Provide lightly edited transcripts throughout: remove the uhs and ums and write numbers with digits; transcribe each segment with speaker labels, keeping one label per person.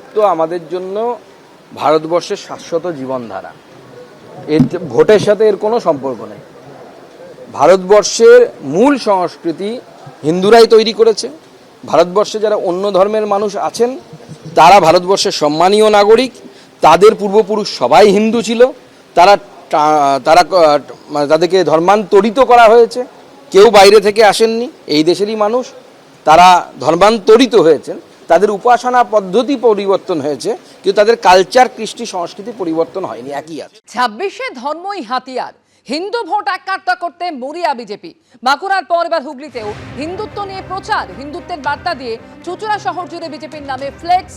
Speaker 1: হিন্দুত্ব আমাদের জন্য ভারতবর্ষের শাশ্বত জীবনধারা। এর ভোটের সাথে এর কোনো সম্পর্ক নেই। ভারতবর্ষের মূল সংস্কৃতি হিন্দুরাই তৈরি করেছে। ভারতবর্ষে যারা অন্য ধর্মের মানুষ আছেন তারা ভারতবর্ষের সম্মানীয় নাগরিক। তাদের পূর্বপুরুষ সবাই হিন্দু ছিল। তারা তারা তাদেরকে ধর্মান্তরিত করা হয়েছে। কেউ বাইরে থেকে আসেননি, এই দেশেরই মানুষ। তারা ধর্মান্তরিত হয়েছেন, তাদের উপাসনা পদ্ধতি পরিবর্তন হয়েছে, কিন্তু তাদের কালচার, কৃষ্টি, সংস্কৃতি পরিবর্তন হয়নি, একই আছে।
Speaker 2: 26-এ ধর্মই হাতিয়ার, হিন্দু ভোট এককাট্টা করতে মরিয়া বিজেপি। বাঁকুড়ার পর এবার হুগলিতেও হিন্দুত্ব নিয়ে প্রচার, হিন্দুত্বের বার্তা দিয়ে চুঁচুড়া শহর জুড়ে বিজেপির নামে ফ্লেক্স।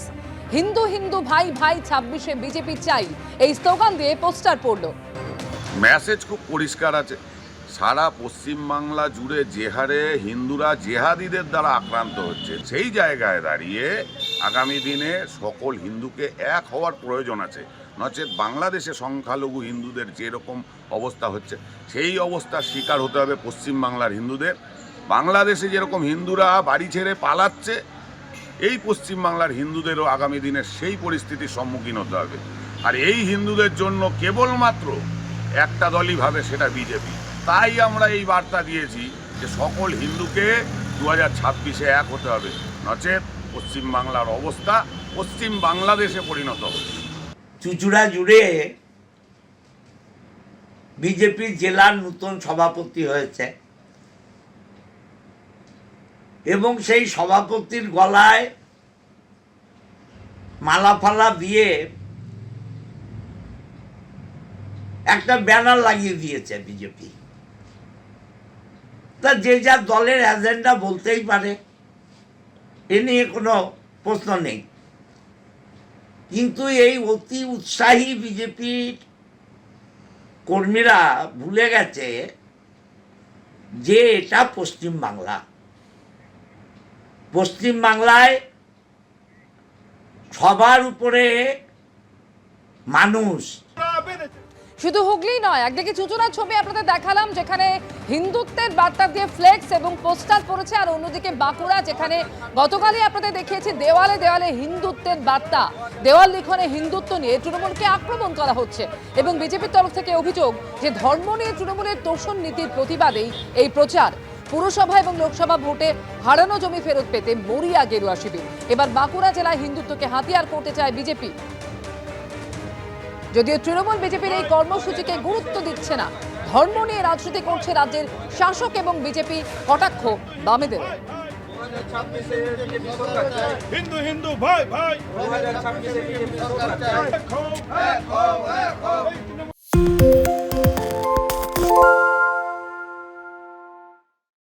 Speaker 2: হিন্দু হিন্দু ভাই ভাই 26-এ বিজেপি চাই, এই স্লোগান দিয়ে পোস্টার পড়ল।
Speaker 3: মেসেজ খুব পরিষ্কার আছে। সারা পশ্চিমবাংলা জুড়ে যে হারে হিন্দুরা জেহাদিদের দ্বারা আক্রান্ত হচ্ছে, সেই জায়গায় দাঁড়িয়ে আগামী দিনে সকল হিন্দুকে এক হওয়ার প্রয়োজন আছে। নচেত বাংলাদেশে সংখ্যালঘু হিন্দুদের যেরকম অবস্থা হচ্ছে, সেই অবস্থার শিকার হতে হবে পশ্চিমবাংলার হিন্দুদের। বাংলাদেশে যেরকম হিন্দুরা বাড়ি ছেড়ে পালাচ্ছে, এই পশ্চিমবাংলার হিন্দুদেরও আগামী দিনে সেই পরিস্থিতির সম্মুখীন হতে হবে। আর এই হিন্দুদের জন্য কেবলমাত্র একটা দলই ভাবে, সেটা বিজেপি। তাই আমরা এই বার্তা দিয়েছি যে সকল হিন্দুকে 2026-এ এক হতে হবে, নচেত পশ্চিমবাংলার অবস্থা পশ্চিম বাংলাদেশে পরিণত হবে।
Speaker 4: চুঁচুড়া জুড়ে বিজেপির জেলার নতুন সভাপতি হয়েছে এবং সেই সভাপতির গলায় মালাফালা দিয়ে একটা ব্যানার লাগিয়ে দিয়েছে বিজেপি। তা যে যা দলের এজেন্ডা বলতেই পারে, এ নিয়ে কোনো প্রশ্ন নেই। কিন্তু এই অতি উৎসাহী বিজেপির কর্মীরা ভুলে গেছে যে এটা পশ্চিমবাংলা। পশ্চিমবাংলায় সবার উপরে মানুষ।
Speaker 2: শুধু হুগলি নয়, একদিকে চুঁচুড়ার ছবি আপনাদের দেখালাম যেখানে হিন্দুত্বের বার্তা দিয়ে ফ্লেক্স এবং পোস্টার পড়েছে, আর অন্যদিকে বাঁকুড়া যেখানে গতকালই আপনাদের দেখিয়েছি দেওয়ালে দেওয়ালে হিন্দুত্বের বার্তা, দেওয়াল লিখনে হিন্দুত্ব নিয়ে তৃণমূলকে আক্রমণ করা হচ্ছে। এবং বিজেপির তরফ থেকে অভিযোগ যে ধর্ম নিয়ে তৃণমূলের তোষণ নীতির প্রতিবাদেই এই প্রচার। পুরসভা এবং লোকসভা ভোটে হারানো জমি ফেরত পেতে মরিয়া গেরুয়া শিবির। এবার বাঁকুড়া জেলায় হিন্দুত্বকে হাতিয়ার করতে চায় বিজেপি। যদিও তৃণমূল বিজেপির এই কর্মসূচিকে গুরুত্ব দিচ্ছে না। ধর্ম নিয়ে রাজনীতি করছে রাজ্যের শাসক এবং বিজেপি, কটাক্ষ বামেদের।
Speaker 5: হিন্দু হিন্দু ভাই ভাই